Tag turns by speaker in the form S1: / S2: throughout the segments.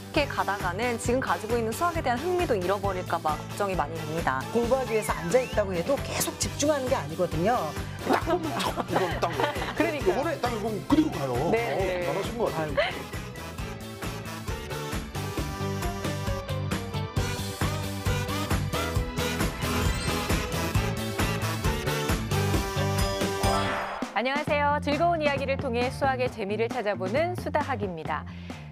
S1: 이렇게 가다가는 지금 가지고 있는 수학에 대한 흥미도 잃어버릴까 봐 걱정이 많이 됩니다.
S2: 공부하기 위해서 앉아있다고 해도 계속 집중하는 게 아니거든요.
S3: 딱 보면 이건 딱
S2: 그러니까.
S3: 요번에 딱 이거 그대로 가요.
S2: 네.
S3: 잘하신 것 같아요.
S4: 안녕하세요. 즐거운 이야기를 통해 수학의 재미를 찾아보는 수다학입니다.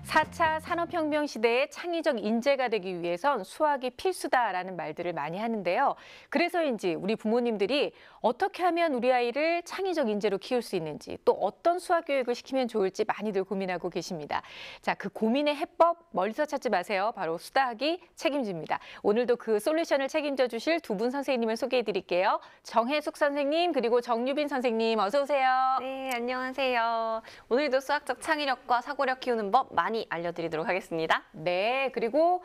S4: 4차 산업혁명 시대의 창의적 인재가 되기 위해선 수학이 필수다라는 말들을 많이 하는데요. 그래서인지 우리 부모님들이 어떻게 하면 우리 아이를 창의적 인재로 키울 수 있는지 또 어떤 수학 교육을 시키면 좋을지 많이들 고민하고 계십니다. 자, 그 고민의 해법 멀리서 찾지 마세요. 바로 수다학이 책임집니다. 오늘도 그 솔루션을 책임져 주실 두 분 선생님을 소개해 드릴게요. 정혜숙 선생님 그리고 정유빈 선생님 어서 오세요.
S1: 네, 안녕하세요. 오늘도 수학적 창의력과 사고력 키우는 법 많이 알려드리도록 하겠습니다.
S4: 네, 그리고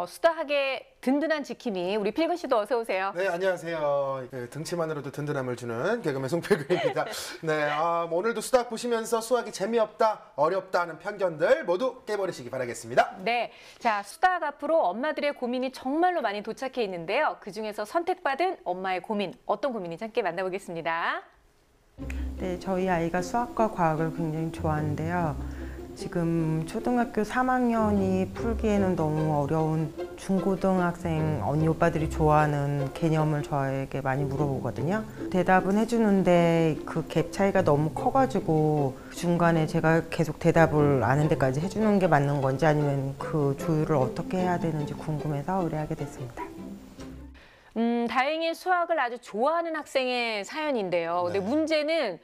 S4: 수다학의 든든한 지킴이 우리 필근 씨도 어서 오세요.
S3: 네, 안녕하세요. 등치만으로도 든든함을 주는 개그맨 송필근입니다. 네, 오늘도 수학 보시면서 수학이 재미없다, 어렵다 하는 편견들 모두 깨버리시기 바라겠습니다.
S4: 네, 자 수다학 앞으로 엄마들의 고민이 정말로 많이 도착해 있는데요. 그중에서 선택받은 엄마의 고민, 어떤 고민인지 함께 만나보겠습니다.
S5: 네, 저희 아이가 수학과 과학을 굉장히 좋아하는데요. 지금 초등학교 3학년이 풀기에는 너무 어려운 중고등학생 언니 오빠들이 좋아하는 개념을 저에게 많이 물어보거든요. 대답은 해주는데 그 갭 차이가 너무 커가지고 중간에 제가 계속 대답을 아는 데까지 해주는 게 맞는 건지 아니면 그 조율을 어떻게 해야 되는지 궁금해서 의뢰하게 됐습니다.
S4: 다행히 수학을 아주 좋아하는 학생의 사연인데요. 근데 문제는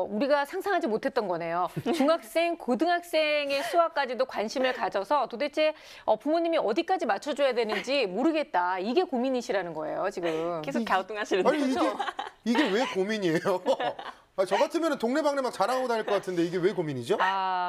S4: 우리가 상상하지 못했던 거네요. 중학생, 고등학생의 수학까지도 관심을 가져서 도대체 부모님이 어디까지 맞춰줘야 되는지 모르겠다. 이게 고민이시라는 거예요, 지금.
S1: 계속 갸우뚱하시는데.
S3: 아니 이게 왜 고민이에요? 저 같으면 동네방네 막 자랑하고 다닐 것 같은데 이게 왜 고민이죠?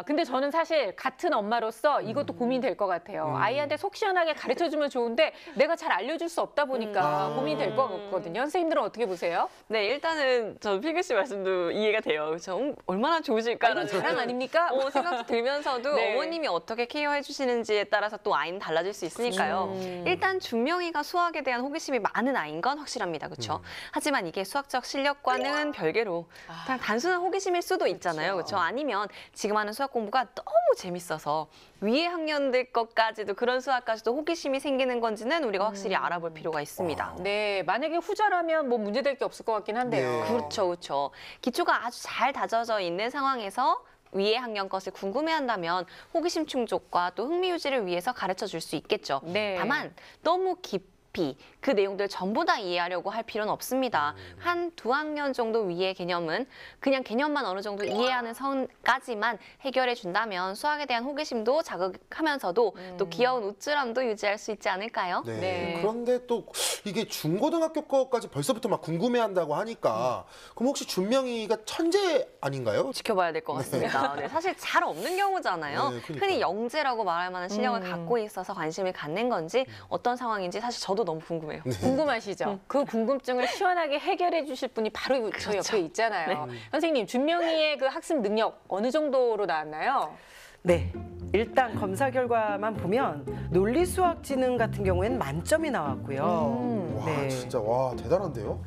S4: 근데 저는 사실 같은 엄마로서 이것도 고민될 것 같아요. 아이한테 속 시원하게 가르쳐주면 좋은데 내가 잘 알려줄 수 없다 보니까 고민될 것 같거든요. 선생님들은 어떻게 보세요?
S1: 네, 일단은 저 필근 씨 말씀도 이해가 돼요. 그렇죠? 얼마나 좋으실까라는
S4: 자랑 아닙니까?
S1: 생각도 들면서도
S4: 네.
S1: 어머님이 어떻게 케어해 주시는지에 따라서 또 아이는 달라질 수 있으니까요. 일단 준명이가 수학에 대한 호기심이 많은 아이인 건 확실합니다. 그렇죠? 하지만 이게 수학적 실력과는 별개로 그냥 단순한 호기심일 수도 있잖아요. 그렇죠? 아니면 지금 하는 수학 공부가 너무 재밌어서 위에 학년들 것까지도 그런 수학까지도 호기심이 생기는 건지는 우리가 확실히 알아볼 필요가 있습니다.
S4: 네, 만약에 후자라면 뭐 문제될 게 없을 것 같긴 한데요.
S3: 네.
S1: 그렇죠, 그렇죠. 기초가 아주 잘 다져져 있는 상황에서 위에 학년 것을 궁금해한다면 호기심 충족과 또 흥미 유지를 위해서 가르쳐 줄 수 있겠죠.
S4: 네.
S1: 다만 너무 깊이 그 내용들 전부 다 이해하려고 할 필요는 없습니다. 한 두 학년 정도 위의 개념은 그냥 개념만 어느 정도 이해하는 선까지만 해결해 준다면 수학에 대한 호기심도 자극하면서도 또 귀여운 우쭐함도 유지할 수 있지 않을까요?
S3: 네.
S4: 네.
S3: 그런데 또 이게 중고등학교 거까지 벌써부터 막 궁금해한다고 하니까 그럼 혹시 준명이가 천재 아닌가요?
S1: 지켜봐야 될 것 같습니다. 네, 사실 잘 없는 경우잖아요.
S3: 네, 그러니까요.
S1: 흔히 영재라고 말할 만한 실력을 갖고 있어서 관심을 갖는 건지 어떤 상황인지 사실 저도 너무 궁금해요.
S4: 궁금하시죠? 그 궁금증을 시원하게 해결해 주실 분이 바로 저희 옆에 있잖아요. 선생님, 준명이의 그 학습 능력 어느 정도로 나왔나요?
S2: 네, 일단 검사 결과만 보면 논리수학지능 같은 경우에는 만점이 나왔고요.
S3: 와
S2: 네.
S3: 진짜 와 대단한데요?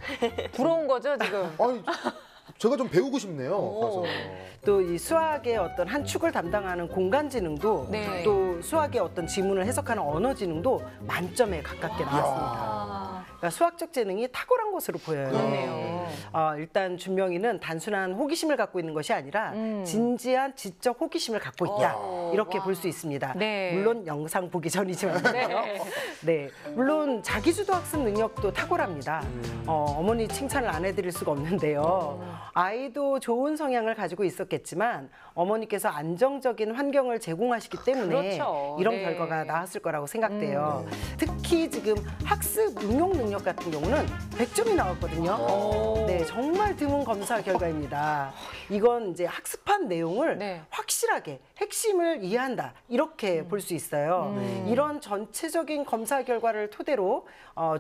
S4: 부러운 거죠, 지금?
S3: 아니 제가 좀 배우고 싶네요. 가서.
S2: 또 이 수학의 어떤 한 축을 담당하는 공간지능도
S4: 네.
S2: 또 수학의 어떤 지문을 해석하는 언어지능도 만점에 가깝게 나왔습니다. 그러니까 수학적 재능이 탁월한 것으로 보여요.
S4: 그러네요.
S2: 일단 준명이는 단순한 호기심을 갖고 있는 것이 아니라 진지한 지적 호기심을 갖고 있다. 이렇게 볼 수 있습니다.
S4: 네.
S2: 물론 영상 보기 전이지만요. 네. 물론 자기주도 학습 능력도 탁월합니다. 어머니 칭찬을 안 해드릴 수가 없는데요. 아이도 좋은 성향을 가지고 있었겠지만 어머니께서 안정적인 환경을 제공하시기 때문에
S4: 그렇죠.
S2: 이런
S4: 네.
S2: 결과가 나왔을 거라고 생각돼요. 특히 지금 학습 응용 능력 같은 경우는 100점이 나왔거든요. 네, 정말 드문 검사 결과입니다. 이건 이제 학습한 내용을
S4: 네.
S2: 확실하게 핵심을 이해한다 이렇게 볼 수 있어요. 이런 전체적인 검사 결과를 토대로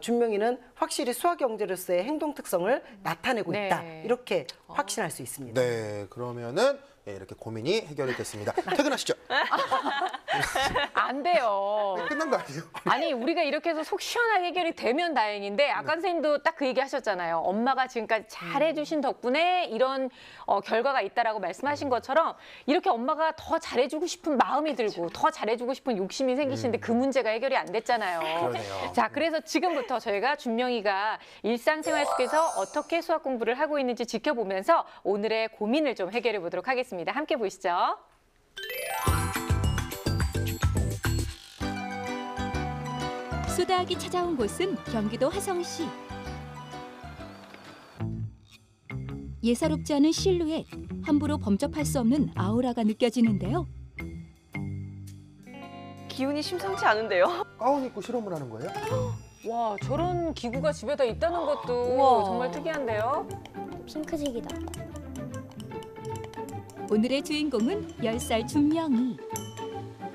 S2: 준명이는 확실히 수학 영재로서의 행동 특성을 나타내고
S4: 네.
S2: 있다 이렇게 확신할 수 있습니다.
S3: 네, 그러면은 이렇게 고민이 해결이 됐습니다. 퇴근하시죠.
S4: 안 돼요.
S3: 끝난 거 아니에요?
S4: 아니 우리가 이렇게 해서 속 시원하게 해결이 되면 다행인데 아까 선생님도 딱 그 얘기 하셨잖아요. 엄마가 지금까지 잘해주신 덕분에 이런 결과가 있다라고 말씀하신 것처럼 이렇게 엄마가 더 잘해주고 싶은 마음이 들고 더 잘해주고 싶은 욕심이 생기시는데 그 문제가 해결이 안 됐잖아요.
S3: 그러네요.
S4: 자, 그래서 지금부터 저희가 준명이가 일상생활 속에서 어떻게 수학 공부를 하고 있는지 지켜보면서 오늘의 고민을 좀 해결해 보도록 하겠습니다. 함께 보시죠.
S6: 수다학이 찾아온 곳은 경기도 화성시. 예사롭지 않은 실루엣, 함부로 범접할 수 없는 아우라가 느껴지는데요.
S1: 기운이 심상치 않은데요.
S3: 가운 입고 실험을 하는 거예요?
S4: 와, 저런 기구가 집에다 있다는 것도
S1: 우와.
S4: 정말 특이한데요.
S7: 핑크색이다.
S6: 오늘의 주인공은 10살 준명이.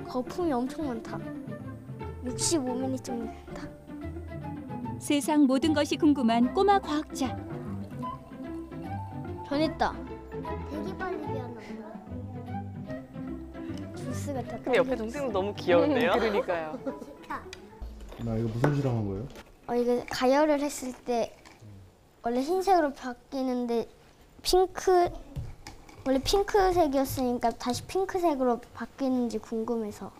S7: 거품이 엄청 많다. 65mm 정도 된다.
S6: 세상 모든 것이 궁금한 꼬마 과학자.
S7: 변했다. 되게 빨리 변한다. 주스 같아.
S1: 근데 옆에 동생은 너무 귀여운데요.
S4: 그러니까요.
S3: 나 이거 무슨 실험한 거예요?
S7: 이게 가열을 했을 때 원래 흰색으로 바뀌는데 원래 핑크색이었으니까 다시 핑크색으로 바뀌는지 궁금해서.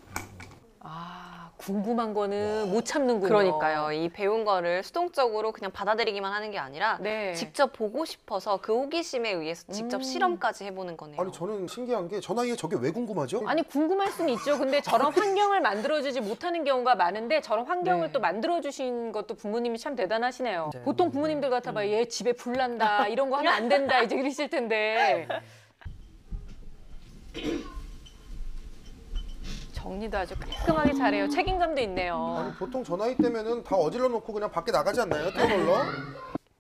S4: 아, 궁금한 거는 못 참는군요.
S1: 그러니까요. 이 배운 거를 수동적으로 그냥 받아들이기만 하는 게 아니라
S4: 네.
S1: 직접 보고 싶어서 그 호기심에 의해서 직접 실험까지 해보는 거네요.
S3: 아니 저는 신기한 게 저 나이에 저게 왜 궁금하죠?
S4: 아니 궁금할 수는 있죠. 근데 저런 환경을 만들어주지 못하는 경우가 많은데 저런 환경을 또 만들어주신 것도 부모님이 참 대단하시네요. 보통 부모님들 같아봐요. 얘 집에 불 난다 이런 거 하면 안 된다 이제 그러실 텐데. 정리도 아주 깔끔하게 잘해요. 책임감도 있네요.
S3: 아니 보통 저 나이 때면은 다 어질러 놓고 그냥 밖에 나가지 않나요? 떼걸러?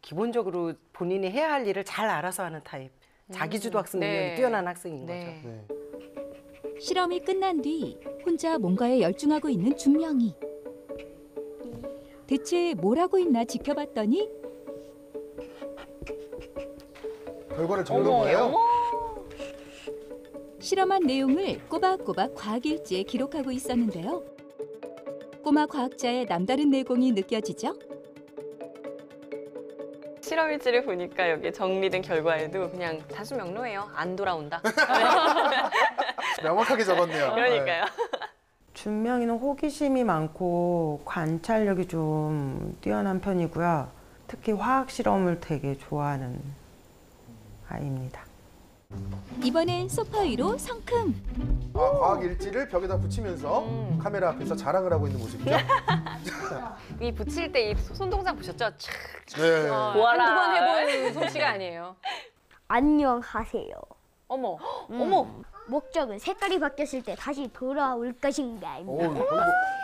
S2: 기본적으로 본인이 해야 할 일을 잘 알아서 하는 타입. 자기주도 학습 능력이
S4: 네.
S2: 뛰어난 학생인
S1: 네.
S2: 거죠.
S3: 네.
S6: 실험이 끝난 뒤 혼자 뭔가에 열중하고 있는 준명이. 대체 뭘 하고 있나 지켜봤더니
S3: 결과를 적는 거예요?
S6: 실험한 내용을 꼬박꼬박 과학일지에 기록하고 있었는데요. 꼬마 과학자의 남다른 내공이 느껴지죠?
S1: 실험일지를 보니까 여기 정리된 결과에도 그냥 단순 명료해요. 안 돌아온다.
S3: 명확하게 적었네요.
S1: 그러니까요.
S5: 준명이는 호기심이 많고 관찰력이 좀 뛰어난 편이고요. 특히 화학 실험을 되게 좋아하는 아이입니다.
S6: 이번엔 소파 위로 성큼.
S3: 아, 과학 일지를 벽에다 붙이면서 카메라 앞에서 자랑을 하고 있는 모습이죠?
S1: 이 붙일 때 이 손동작 보셨죠? 촥
S3: 네.
S1: 보아라.
S4: 한두 번 해본 솜씨가 아니에요.
S7: 안녕하세요.
S4: 어머.
S1: 어머.
S7: 목적은 색깔이 바뀌었을 때 다시 돌아올 것인가.
S3: 오, 거의 뭐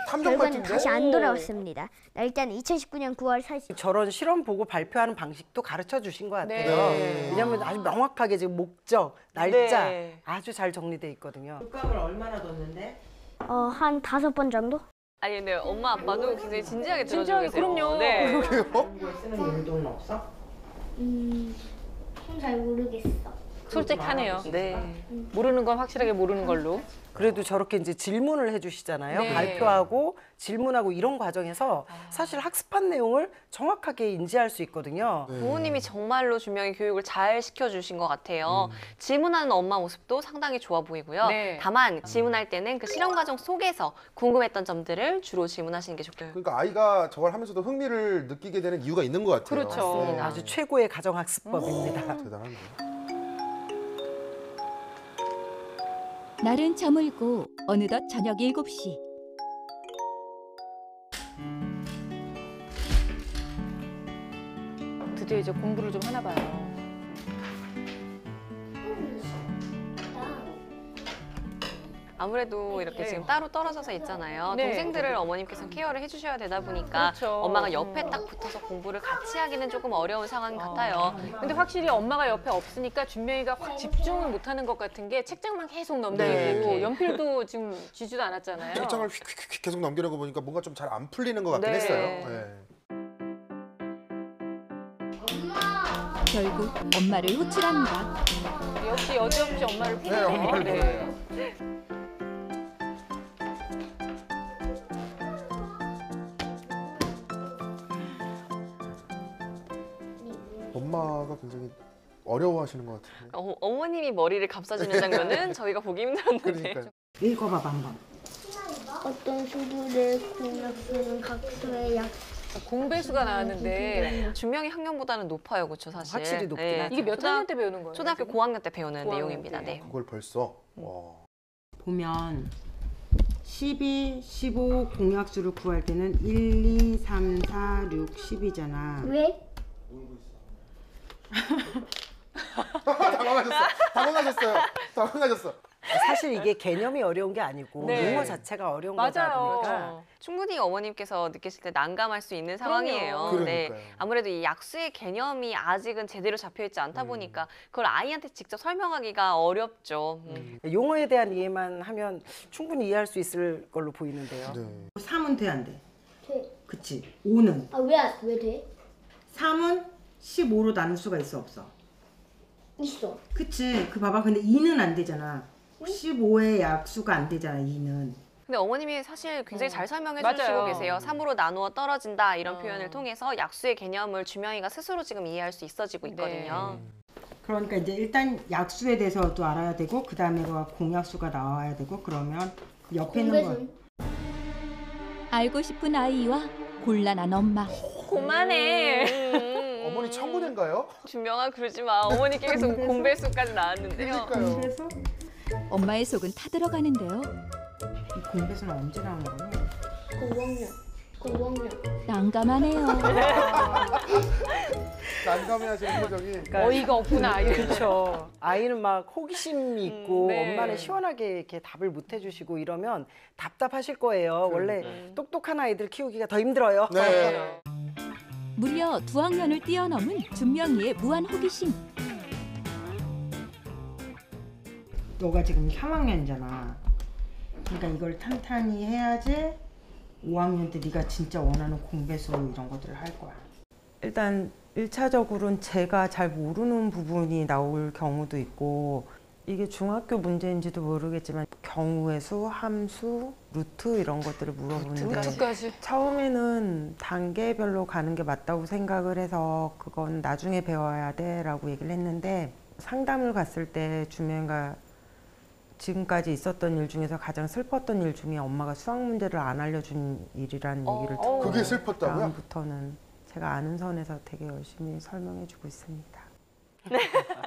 S3: 탐정
S7: 결과는
S3: 같은데?
S7: 다시 안 돌아왔습니다. 날짜는 2019년 9월 40일.
S2: 저런 실험 보고 발표하는 방식도 가르쳐 주신 것 같아요.
S3: 네.
S2: 왜냐하면 아주 명확하게 지금 목적, 날짜
S1: 네.
S2: 아주 잘 정리돼 있거든요. 물감을 얼마나 뒀는데?
S7: 한 5번 정도?
S1: 아니 근데 엄마 아빠도 굉장히 진지하게 들어주고
S4: 진지하게,
S1: 계세요.
S4: 그럼요.
S1: 네.
S3: 그러게요.
S2: 쓰는 용도는 없어?
S7: 잘 모르겠어.
S4: 솔직하네요.
S1: 네.
S4: 모르는 건 확실하게 모르는 걸로.
S2: 그래도 저렇게 이제 질문을 해주시잖아요.
S4: 네.
S2: 발표하고 질문하고 이런 과정에서 사실 학습한 내용을 정확하게 인지할 수 있거든요.
S3: 네.
S1: 부모님이 정말로 준명이 교육을 잘 시켜주신 것 같아요. 질문하는 엄마 모습도 상당히 좋아 보이고요.
S4: 네.
S1: 다만 질문할 때는 그 실험 과정 속에서 궁금했던 점들을 주로 질문하시는 게 좋고요.
S3: 그러니까 아이가 저걸 하면서도 흥미를 느끼게 되는 이유가 있는 것 같아요.
S4: 그렇죠.
S3: 네.
S2: 아주 최고의 가정학습법입니다.
S3: 대단한데요.
S6: 날은 저물고 어느덧 저녁 7시.
S4: 드디어 이제 공부를 좀 하나 봐요.
S1: 아무래도 이렇게
S4: 네.
S1: 지금 따로 떨어져서 있잖아요.
S4: 네.
S1: 동생들을 어머님께서 케어를 해주셔야 되다 보니까
S4: 그렇죠.
S1: 엄마가 옆에 딱 붙어서 공부를 같이 하기는 조금 어려운 상황 같아요.
S4: 근데 확실히 엄마가 옆에 없으니까 준명이가 확 집중을 못하는 것 같은 게 책장만 계속 넘기고
S3: 네.
S4: 연필도 지금 쥐지도 않았잖아요.
S3: 책장을 휙휙휙 계속 넘기려고 보니까 뭔가 좀 잘 안 풀리는 것 같긴
S4: 네.
S3: 했어요. 네.
S6: 결국 엄마를 호출합니다.
S4: 역시 여지없이 엄마를
S3: 네, 엄마를
S4: 부르네요.
S3: 보네요. 엄마가 굉장히 어려워하시는 것 같은데.
S1: 어머님이 머리를 감싸주는 장면은 저희가 보기 힘들었는데.
S3: 그러니까요.
S2: 읽어봐봐 한번.
S7: 어떤 수들의 공약수는 각 수의 약
S4: 공배수가 나왔는데
S1: 준명이 학년보다는 높아요, 그렇죠, 사실.
S2: 확실히 높긴 하죠.
S4: 이게 몇 학년 때 배우는 거예요?
S1: 초등학교 고학년 때 배우는
S4: 고학년
S1: 내용입니다.
S4: 때.
S1: 네.
S3: 그걸 벌써. 와.
S5: 보면 12, 15 공약수를 구할 때는 1, 2, 3, 4, 6, 10이잖아.
S7: 왜?
S3: 당황하셨어요. 당황하셨어.
S2: 사실 이게 개념이 어려운 게 아니고
S4: 네.
S2: 용어 자체가 어려운 거다 보니까
S4: 맞아요.
S1: 충분히 어머님께서 느끼실 때 난감할 수 있는 상황이에요. 네.
S3: 그러니까요.
S1: 아무래도 이 약수의 개념이 아직은 제대로 잡혀 있지 않다 보니까 그걸 아이한테 직접 설명하기가 어렵죠.
S2: 용어에 대한 이해만 하면 충분히 이해할 수 있을 걸로 보이는데요.
S3: 네.
S5: 3은 돼, 안 돼?
S7: 돼.
S5: 그치. 5는.
S7: 아, 왜 돼?
S5: 3은 15로 나눌 수가 있어, 없어?
S7: 있어.
S5: 그치. 그 봐봐. 근데 2는 안 되잖아. 15의 약수가 안 되잖아, 2는.
S1: 근데 어머님이 사실 굉장히 잘 설명해
S4: 맞아요.
S1: 주시고 계세요. 3으로 나누어 떨어진다 이런 표현을 통해서 약수의 개념을 준명이가 스스로 지금 이해할 수 있어지고 있거든요.
S5: 그러니까 이제 일단 약수에 대해서도 알아야 되고, 그 다음에 공약수가 나와야 되고, 그러면 그 옆에 있는 거.
S7: 공배수.
S6: 알고 싶은 아이와 곤란한 엄마.
S4: 그만해.
S3: 어머니 청구된가요?
S1: 준명아 그러지 마. 어머니께서 공배수까지 나왔는데요.
S3: 그러니까요.
S5: 공배수?
S6: 엄마의 속은 타들어가는데요.
S5: 이 공배수는 언제 나오는 거니?
S7: 9학년.
S6: 난감하네요.
S3: 난감해하시는 표정이.
S4: 어이가 없구나. 아이는.
S2: 그렇죠. 아이는 막 호기심이 있고
S4: 네.
S2: 엄마는 시원하게 이렇게 답을 못 해주시고 이러면 답답하실 거예요. 원래 똑똑한 아이들 키우기가 더 힘들어요.
S3: 네.
S6: 무려 2학년을 뛰어넘은 준명이의 무한 호기심.
S5: 너가 지금 3학년이잖아. 그러니까 이걸 탄탄히 해야지 5학년 때 네가 진짜 원하는 공배수 이런 것들을 할 거야. 일단 1차적으로는 제가 잘 모르는 부분이 나올 경우도 있고, 이게 중학교 문제인지도 모르겠지만 경우의 수, 함수, 루트 이런 것들을 물어보는데
S4: 루트까지.
S5: 처음에는 단계별로 가는 게 맞다고 생각을 해서 그건 나중에 배워야 돼라고 얘기를 했는데, 상담을 갔을 때 주명이가 지금까지 있었던 일 중에서 가장 슬펐던 일 중에 엄마가 수학 문제를 안 알려준 일이라는 얘기를 듣고,
S3: 그게 슬펐다고요?
S5: 다음부터는 제가 아는 선에서 되게 열심히 설명해주고 있습니다.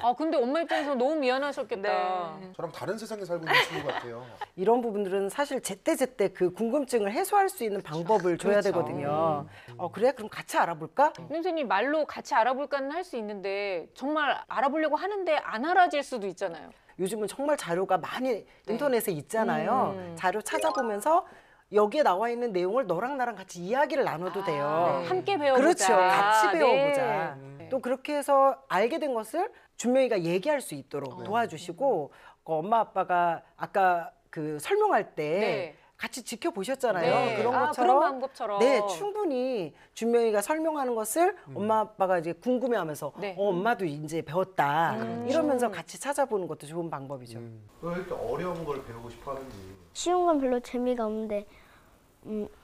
S4: 아 근데 엄마 입장에서 너무 미안하셨겠다.
S1: 네.
S3: 저랑 다른 세상에 살고 있는 친구 같아요.
S2: 이런 부분들은 사실 제때제때 그 궁금증을 해소할 수 있는 방법을 줘야
S4: 그렇죠.
S2: 되거든요. 그래? 그럼 같이 알아볼까?
S4: 선생님 말로 같이 알아볼까는 할 수 있는데 정말 알아보려고 하는데 안 알아질 수도 있잖아요.
S2: 요즘은 정말 자료가 많이 인터넷에 있잖아요. 자료 찾아보면서 여기에 나와 있는 내용을 너랑 나랑 같이 이야기를 나눠도 돼요.
S4: 함께 배워보자.
S2: 그렇죠. 같이
S4: 네.
S2: 배워보자. 또 그렇게 해서 알게 된 것을 준명이가 얘기할 수 있도록 도와주시고, 엄마 아빠가 아까 그 설명할 때
S4: 네.
S2: 같이 지켜보셨잖아요.
S4: 네.
S2: 그런
S4: 아,
S2: 것처럼
S4: 그런 방법처럼.
S2: 네, 충분히 준명이가 설명하는 것을 엄마 아빠가 이제 궁금해하면서
S4: 네.
S2: 엄마도 이제 배웠다 이러면서 같이 찾아보는 것도 좋은 방법이죠.
S3: 왜 이렇게 어려운 걸 배우고 싶어 하는지.
S7: 쉬운 건 별로 재미가 없는데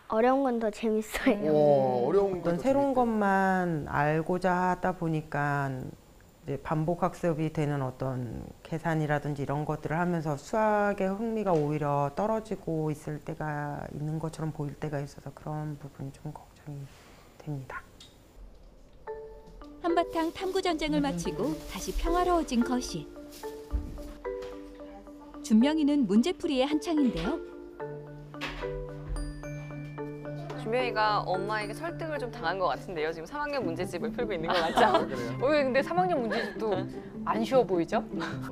S7: 어려운 건 더 재밌어요.
S3: 어려운
S5: 어떤
S3: 것도
S5: 새로운
S3: 재밌고.
S5: 것만 알고자 하다 보니까 이제 반복 학습이 되는 어떤 계산이라든지 이런 것들을 하면서 수학에 흥미가 오히려 떨어지고 있을 때가 있는 것처럼 보일 때가 있어서 그런 부분이 좀 걱정이 됩니다.
S6: 한바탕 탐구 전쟁을 마치고 다시 평화로워진 거실. 준명이는 문제풀이에 한창인데요.
S1: 준명이가 엄마에게 설득을 좀 당한 것 같은데요. 지금 3학년 문제집을 풀고 있는 것 같죠?
S3: 그래요?
S4: 왜 근데 3학년 문제집도 안 쉬워 보이죠?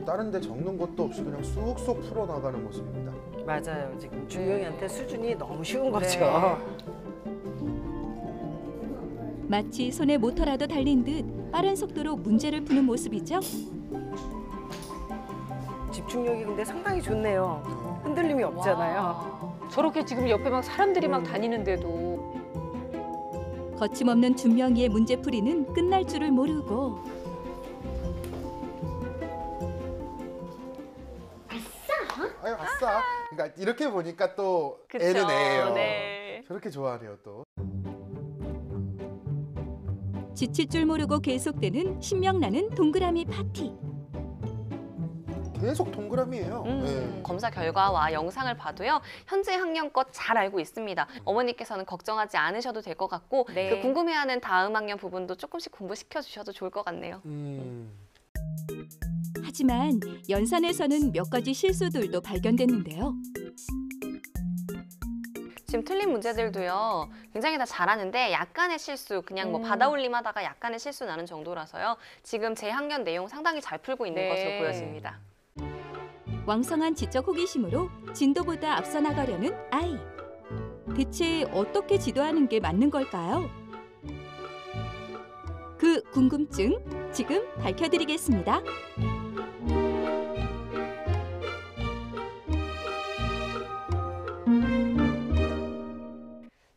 S3: 다른 데 적는 것도 없이 그냥 쑥쑥 풀어나가는 모습입니다.
S2: 맞아요. 지금 준명이한테 수준이 너무 쉬운
S4: 네.
S2: 거죠.
S6: 마치 손에 모터라도 달린 듯 빠른 속도로 문제를 푸는 모습이죠.
S2: 집중력이 근데 상당히 좋네요. 흔들림이 없잖아요.
S4: 와, 저렇게 지금 옆에 막 사람들이 막 다니는데도
S6: 거침없는 준명이의 문제풀이는 끝날 줄을 모르고
S3: 아유, 아싸. 그러니까 이렇게 보니까 또
S1: 그쵸?
S3: 애는 애예요.
S1: 네.
S3: 저렇게 좋아하네요 또.
S6: 지칠 줄 모르고 계속되는 신명나는 동그라미 파티.
S3: 계속 동그라미예요. 네.
S1: 검사 결과와 영상을 봐도요. 현재 학년껏 잘 알고 있습니다. 어머니께서는 걱정하지 않으셔도 될 것 같고
S4: 네.
S1: 그 궁금해하는 다음 학년 부분도 조금씩 공부시켜 주셔도 좋을 것 같네요.
S6: 하지만 연산에서는 몇 가지 실수들도 발견됐는데요.
S1: 지금 틀린 문제들도요. 굉장히 다 잘하는데 약간의 실수, 그냥 뭐 받아올림하다가 약간의 실수 나는 정도라서요. 지금 제 학년 내용 상당히 잘 풀고 있는
S4: 네.
S1: 것으로 보여집니다.
S6: 왕성한 지적 호기심으로 진도보다 앞서 나가려는 아이. 대체 어떻게 지도하는 게 맞는 걸까요? 그 궁금증 지금 밝혀드리겠습니다.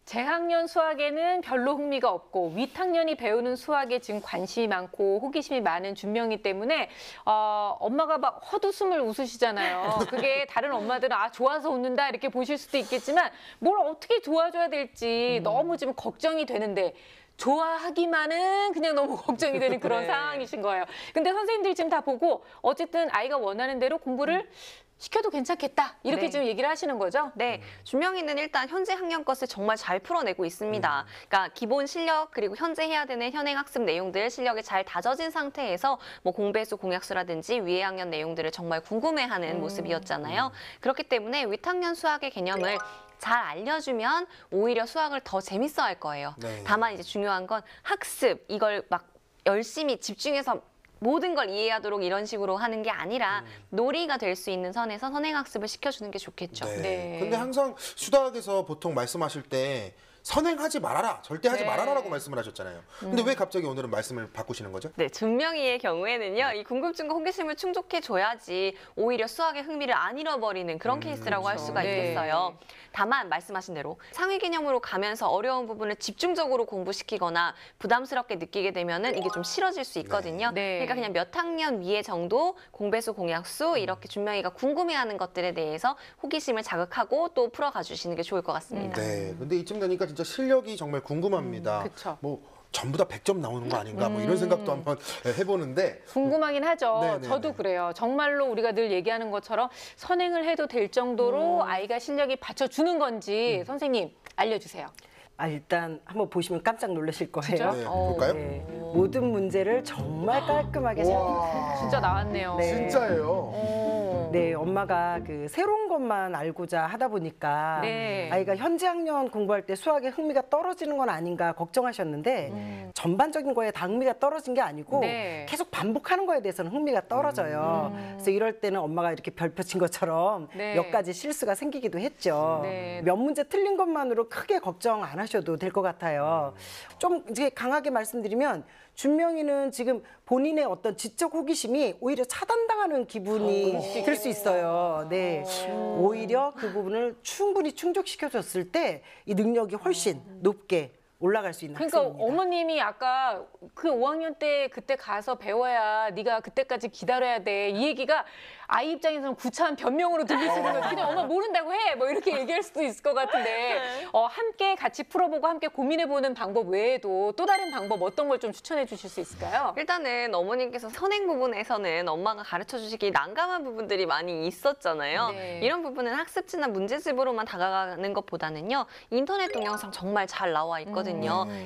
S4: 재학년 수학에는 별로 흥미가 없고 윗학년이 배우는 수학에 지금 관심이 많고 호기심이 많은 준명이 때문에 엄마가 막 헛웃음을 웃으시잖아요. 그게 다른 엄마들은 좋아서 웃는다 이렇게 보실 수도 있겠지만 뭘 어떻게 도와줘야 될지 너무 지금 걱정이 되는데 좋아하기만은 그냥 너무 걱정이 되는 그런 상황이신 거예요. 근데 선생님들이 지금 다 보고 어쨌든 아이가 원하는 대로 공부를 시켜도 괜찮겠다 이렇게
S1: 네.
S4: 지금 얘기를 하시는 거죠?
S1: 네, 준명이는 일단 현재 학년 것을 정말 잘 풀어내고 있습니다. 그러니까 기본 실력 그리고 현재 해야 되는 현행 학습 내용들 실력이 잘 다져진 상태에서 뭐 공배수, 공약수라든지 위의 학년 내용들을 정말 궁금해하는 모습이었잖아요. 그렇기 때문에 윗학년 수학의 개념을 잘 알려주면 오히려 수학을 더 재밌어 할 거예요.
S3: 네.
S1: 다만 이제 중요한 건 학습, 이걸 막 열심히 집중해서 모든 걸 이해하도록 이런 식으로 하는 게 아니라 놀이가 될 수 있는 선에서 선행학습을 시켜주는 게 좋겠죠.
S3: 네.
S4: 네.
S3: 근데 항상 수학에서 보통 말씀하실 때 선행하지 말아라, 절대 하지
S4: 네.
S3: 말아라라고 말씀을 하셨잖아요. 근데 왜 갑자기 오늘은 말씀을 바꾸시는 거죠?
S1: 네, 준명이의 경우에는요, 이 궁금증과 호기심을 충족해줘야지 오히려 수학의 흥미를 안 잃어버리는 그런 케이스라고 할 수가
S4: 네.
S1: 있겠어요. 다만 말씀하신 대로 상위 개념으로 가면서 어려운 부분을 집중적으로 공부시키거나 부담스럽게 느끼게 되면은 이게 좀 싫어질 수 있거든요.
S4: 네.
S1: 그러니까 그냥 몇 학년 위에 정도 공배수, 공약수 이렇게 준명이가 궁금해하는 것들에 대해서 호기심을 자극하고 또 풀어가 주시는 게 좋을 것 같습니다.
S3: 네. 근데 이쯤 되니까 진짜 실력이 정말 궁금합니다.
S4: 그쵸.
S3: 뭐 전부 다 100점 나오는 거 아닌가 뭐 이런 생각도 한번 해보는데
S4: 궁금하긴 하죠.
S3: 네네네.
S4: 저도 그래요. 정말로 우리가 늘 얘기하는 것처럼 선행을 해도 될 정도로 아이가 실력이 받쳐주는 건지 선생님 알려주세요.
S2: 일단 한번 보시면 깜짝 놀라실 거예요.
S4: 진짜요?
S3: 네, 볼까요?
S2: 네, 모든 문제를 정말 깔끔하게 잘
S3: 와,
S4: 진짜 나왔네요.
S2: 네.
S3: 진짜예요.
S2: 네, 엄마가 그 새로운 것만 알고자 하다 보니까
S4: 네.
S2: 아이가 현재 학년 공부할 때 수학에 흥미가 떨어지는 건 아닌가 걱정하셨는데 전반적인 거에 다 흥미가 떨어진 게 아니고
S4: 네.
S2: 계속 반복하는 거에 대해서는 흥미가 떨어져요. 그래서 이럴 때는 엄마가 이렇게 별표 친 것처럼
S4: 네.
S2: 몇 가지 실수가 생기기도 했죠.
S4: 네.
S2: 몇 문제 틀린 것만으로 크게 걱정 안 하셔도 될 것 같아요. 좀 이제 강하게 말씀드리면 준명이는 지금 본인의 어떤 지적 호기심이 오히려 차단당하는 기분이 들 수 있어요. 네. 오히려 그 부분을 충분히 충족시켜줬을 때 이 능력이 훨씬 높게 올라갈 수 있는
S4: 그러니까
S2: 학생입니다.
S4: 어머님이 아까 그 5학년 때 그때 가서 배워야 네가 그때까지 기다려야 돼. 이 얘기가 아이 입장에서는 구차한 변명으로 들릴 수 있는 거죠. 그냥 엄마 모른다고 해. 뭐 이렇게 얘기할 수도 있을 것 같은데 함께 같이 풀어보고 함께 고민해보는 방법 외에도 또 다른 방법 어떤 걸 좀 추천해 주실 수 있을까요?
S1: 일단은 어머님께서 선행 부분에서는 엄마가 가르쳐 주시기 난감한 부분들이 많이 있었잖아요.
S4: 네.
S1: 이런 부분은 학습지나 문제집으로만 다가가는 것보다는요. 인터넷 동영상 정말 잘 나와 있거든요.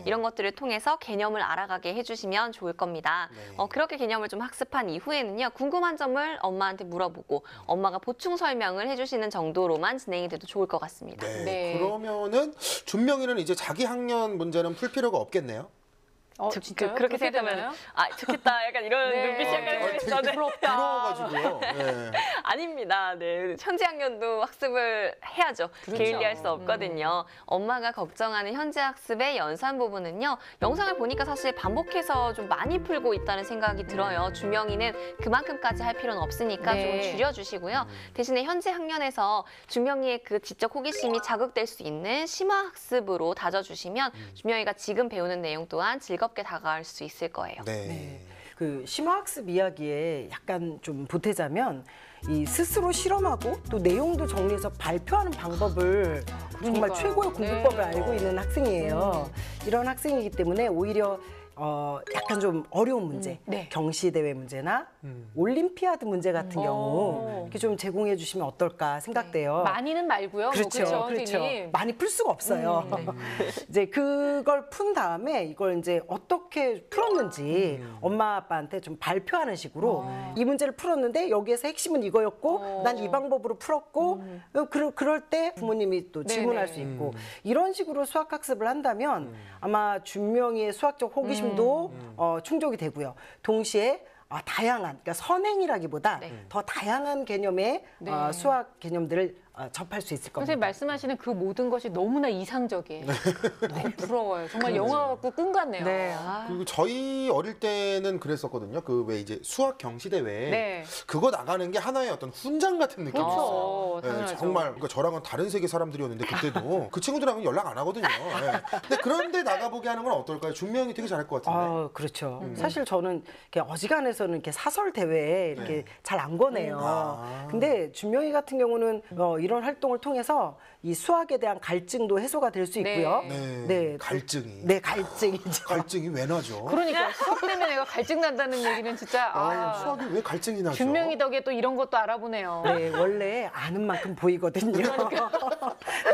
S1: 이런 것들을 통해서 개념을 알아가게 해주시면 좋을 겁니다.
S3: 네.
S1: 그렇게 개념을 좀 학습한 이후에는요. 궁금한 점을 엄마한테 물어보고 엄마가 보충 설명을 해주시는 정도로만 진행이 돼도 좋을 것 같습니다.
S3: 네.
S4: 네.
S3: 그러면은 준명이는 이제 자기 학년 문제는 풀 필요가 없겠네요.
S4: 진짜요?
S1: 그렇게 생각하면
S4: 되나요?
S1: 좋겠다 약간 이런
S4: 네.
S1: 눈빛이 약간
S3: 되게 부러워가지고요. 네.
S1: 아닙니다. 네, 현재 학년도 학습을 해야죠. 게을리할 수 없거든요. 엄마가 걱정하는 현재 학습의 연산 부분은요. 영상을 보니까 사실 반복해서 좀 많이 풀고 있다는 생각이 들어요. 준명이는 그만큼까지 할 필요는 없으니까
S4: 네.
S1: 좀 줄여주시고요. 대신에 현재 학년에서 준명이의 그 지적 호기심이 자극될 수 있는 심화 학습으로 다져주시면 준명이가 지금 배우는 내용 또한 즐겁게 다가갈 수 있을 거예요.
S3: 네.
S2: 그 심화학습 이야기에 약간 좀 보태자면 이 스스로 실험하고 또 내용도 정리해서 발표하는 방법을 정말
S4: 그러니까요.
S2: 최고의 공부법을
S4: 네.
S2: 알고 있는 학생이에요. 이런 학생이기 때문에 오히려 약간 좀 어려운 문제,
S4: 네.
S2: 경시대회 문제나 올림피아드 문제 같은 경우 이렇게 좀 제공해 주시면 어떨까 생각돼요.
S4: 많이는 말고요.
S2: 그렇죠,
S4: 뭐
S2: 그렇죠.
S4: 선생님?
S2: 많이 풀 수가 없어요. 이제 그걸 푼 다음에 이걸 이제 어떻게 풀었는지 엄마 아빠한테 좀 발표하는 식으로 이 문제를 풀었는데 여기에서 핵심은 이거였고 난 이 방법으로 풀었고 그럴 때 부모님이 또 질문할 수 있고 이런 식으로 수학 학습을 한다면 아마 준명이의 수학적 호기심도 충족이 되고요. 동시에 다양한, 그러니까 선행이라기보다 더 다양한 개념의 수학 개념들을 접할 수 있을 겁니다.
S4: 선생님 말씀하시는 그 모든 것이 너무나 이상적이에요. 너무 부러워요. 정말 영화 같고 꿈 같네요.
S2: 네.
S3: 그리고 저희 어릴 때는 그랬었거든요. 그 왜 이제 수학 경시대회
S4: 네.
S3: 그거 나가는 게 하나의 어떤 훈장 같은 느낌이었어요.
S4: 그렇죠. 당연하죠.
S3: 정말 그러니까 저랑은 다른 세계 사람들이었는데 그때도 그 친구들하고는 연락 안 하거든요. 근데 그런데 나가보게 하는 건 어떨까요? 준명이 되게 잘할 것 같은데.
S2: 그렇죠. 사실 저는 이렇게 어지간해서는 이렇게 사설 대회에 이렇게 잘 안 거네요. 근데 준명이 같은 경우는 이런 활동을 통해서 이 수학에 대한 갈증도 해소가 될 수 있고요.
S3: 네. 갈증이.
S2: 네, 갈증이죠.
S3: 갈증이 왜 나죠?
S4: 그러니까 수학 때문에 내가 갈증 난다는 얘기는 진짜
S3: 수학이 왜 갈증이 나죠?
S4: 준명이 덕에 또 이런 것도 알아보네요.
S2: 네, 원래 아는 만큼 보이거든요.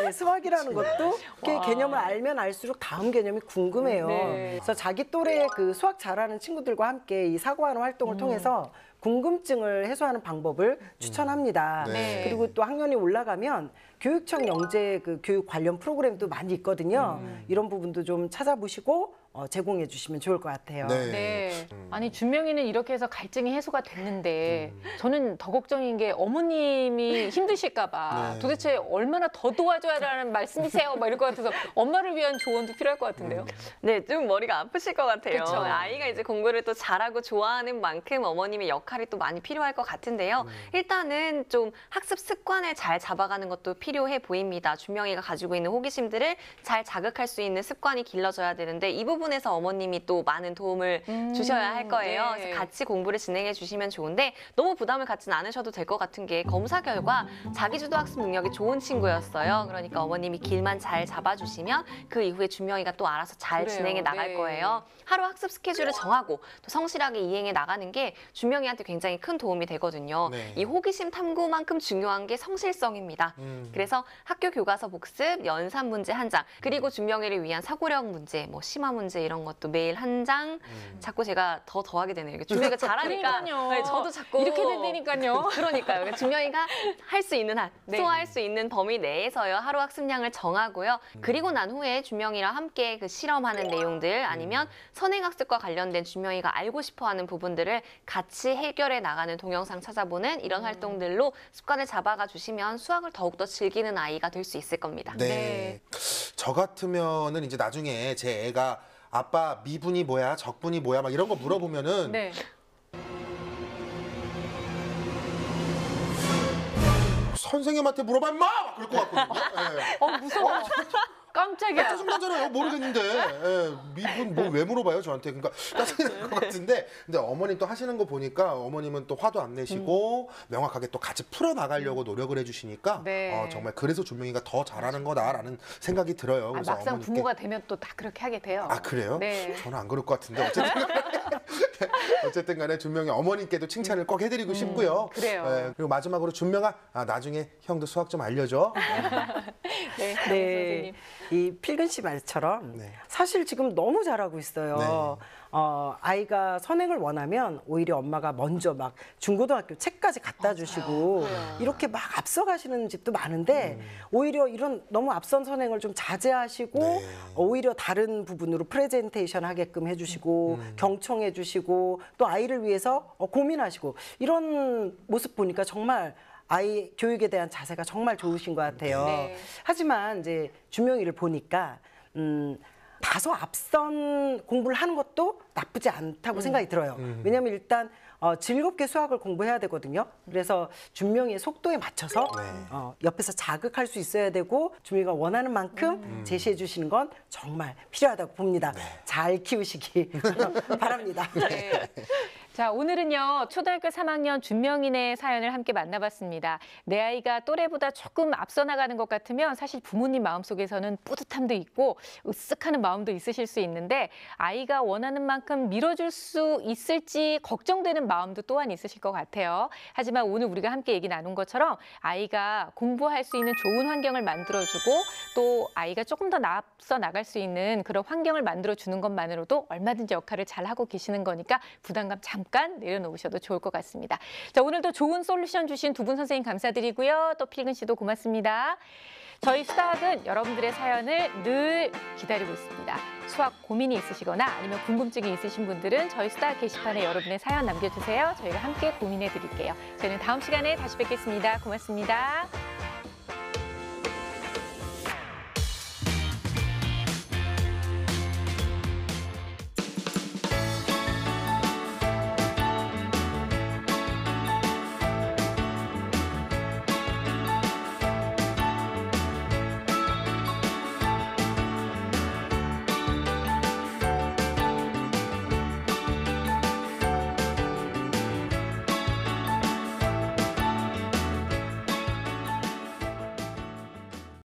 S2: 네, 수학이라는 것도 이렇게 개념을 알면 알수록 다음 개념이 궁금해요.
S4: 네.
S2: 그래서 자기 또래 그 수학 잘하는 친구들과 함께 이 사고하는 활동을 통해서 궁금증을 해소하는 방법을 추천합니다.
S3: 네.
S2: 그리고 또 학년이 올라가면 교육청 영재 그 교육 관련 프로그램도 많이 있거든요. 이런 부분도 좀 찾아보시고 제공해 주시면 좋을 것 같아요.
S4: 네. 아니 준명이는 이렇게 해서 갈증이 해소가 됐는데 저는 더 걱정인 게 어머님이 힘드실까 봐 도대체 얼마나 더 도와줘야라는 말씀이세요? 막 이럴 것 같아서 엄마를 위한 조언도 필요할 것 같은데요.
S1: 네, 좀 머리가 아프실 것 같아요.
S4: 그쵸.
S1: 아이가 이제 공부를 또 잘하고 좋아하는 만큼 어머님의 역할이 또 많이 필요할 것 같은데요. 일단은 좀 학습 습관을 잘 잡아가는 것도 필요해 보입니다. 준명이가 가지고 있는 호기심들을 잘 자극할 수 있는 습관이 길러져야 되는데 이 부분에서 어머님이 또 많은 도움을 주셔야 할 거예요.
S4: 네.
S1: 그래서 같이 공부를 진행해 주시면 좋은데 너무 부담을 갖진 않으셔도 될 것 같은 게 검사 결과 자기주도 학습 능력이 좋은 친구였어요. 그러니까 어머님이 길만 잘 잡아주시면 그 이후에 준명이가 또 알아서 잘
S4: 그래요.
S1: 진행해 나갈
S4: 네.
S1: 거예요. 하루 학습 스케줄을 정하고 또 성실하게 이행해 나가는 게 준명이한테 굉장히 큰 도움이 되거든요.
S3: 네.
S1: 이 호기심 탐구만큼 중요한 게 성실성입니다. 그래서 학교 교과서 복습, 연산 문제 한 장, 그리고 준명이를 위한 사고력 문제, 뭐 심화 문제 이런 것도 매일 한 장. 자꾸 제가 더하게 되네요. 이게 준명이가 잘하니까
S4: 그러니까요.
S1: 네, 저도 자꾸
S4: 이렇게 된다니까요.
S1: 그러니까요. 그러니까 준명이가 할 수 있는 한,
S4: 네.
S1: 소화할 수 있는 범위 내에서요. 하루 학습량을 정하고요. 그리고 난 후에 준명이랑 함께 그 실험하는 내용들 아니면 선행학습과 관련된 준명이가 알고 싶어하는 부분들을 같이 해결해 나가는 동영상 찾아보는 이런 활동들로 습관을 잡아가 주시면 수학을 더욱더 즐기는 아이가 될 수 있을 겁니다.
S3: 네. 저 같으면은 이제 나중에 제 애가 아빠 미분이 뭐야, 적분이 뭐야, 막 이런 거 물어보면은
S4: 네.
S3: 선생님한테 물어봐 임마! 막 그럴 것 같거든요. 네.
S4: 무서워. 깜짝이야.
S3: 짜증나잖아요. 모르겠는데. 예, 미분 뭐 왜 물어봐요 저한테. 그러니까 짜증이 날 것 같은데 근데 어머님 또 하시는 거 보니까 어머님은 또 화도 안 내시고 명확하게 또 같이 풀어나가려고 노력을 해주시니까
S4: 네.
S3: 정말 그래서 준명이가 더 잘하는 거다라는 생각이 들어요. 그래서
S4: 막상
S3: 어머님께-
S4: 부모가 되면 또 다 그렇게 하게 돼요.
S3: 아 그래요?
S4: 네.
S3: 저는 안 그럴 것 같은데 어쨌든 간에 준명이 어머님께도 칭찬을 꼭 해드리고 싶고요.
S4: 그래요.
S3: 예, 그리고 마지막으로 준명아 나중에 형도 수학 좀 알려줘.
S4: 네.
S2: 네, 이 필근 씨 말처럼
S3: 네.
S2: 사실 지금 너무 잘하고 있어요. 아이가 선행을 원하면 오히려 엄마가 먼저 막 중고등학교 책까지 갖다 주시고 이렇게 막 앞서가시는 집도 많은데 오히려 이런 너무 앞선 선행을 좀 자제하시고
S3: 네.
S2: 오히려 다른 부분으로 프레젠테이션 하게끔 해주시고 경청해 주시고 또 아이를 위해서 고민하시고 이런 모습 보니까 정말 아이 교육에 대한 자세가 정말 좋으신 것 같아요.
S4: 네.
S2: 하지만 이제 준명이를 보니까 다소 앞선 공부를 하는 것도 나쁘지 않다고 생각이 들어요. 왜냐하면 일단 즐겁게 수학을 공부해야 되거든요. 그래서 준명이의 속도에 맞춰서 옆에서 자극할 수 있어야 되고 준명이가 원하는 만큼 제시해 주시는 건 정말 필요하다고 봅니다. 잘 키우시기 바랍니다.
S4: 네. 자, 오늘은요, 초등학교 3학년 준명인의 사연을 함께 만나봤습니다. 내 아이가 또래보다 조금 앞서 나가는 것 같으면 사실 부모님 마음속에서는 뿌듯함도 있고 으쓱하는 마음도 있으실 수 있는데 아이가 원하는 만큼 밀어줄 수 있을지 걱정되는 마음도 또한 있으실 것 같아요. 하지만 오늘 우리가 함께 얘기 나눈 것처럼 아이가 공부할 수 있는 좋은 환경을 만들어주고 또 아이가 조금 더 앞서 나갈 수 있는 그런 환경을 만들어주는 것만으로도 얼마든지 역할을 잘하고 계시는 거니까 부담감 잠깐 내려놓으셔도 좋을 것 같습니다. 자, 오늘도 좋은 솔루션 주신 두 분 선생님 감사드리고요. 또 필근 씨도 고맙습니다. 저희 수다학은 여러분들의 사연을 늘 기다리고 있습니다. 수학 고민이 있으시거나 아니면 궁금증이 있으신 분들은 저희 수다학 게시판에 여러분의 사연 남겨주세요. 저희가 함께 고민해 드릴게요. 저희는 다음 시간에 다시 뵙겠습니다. 고맙습니다.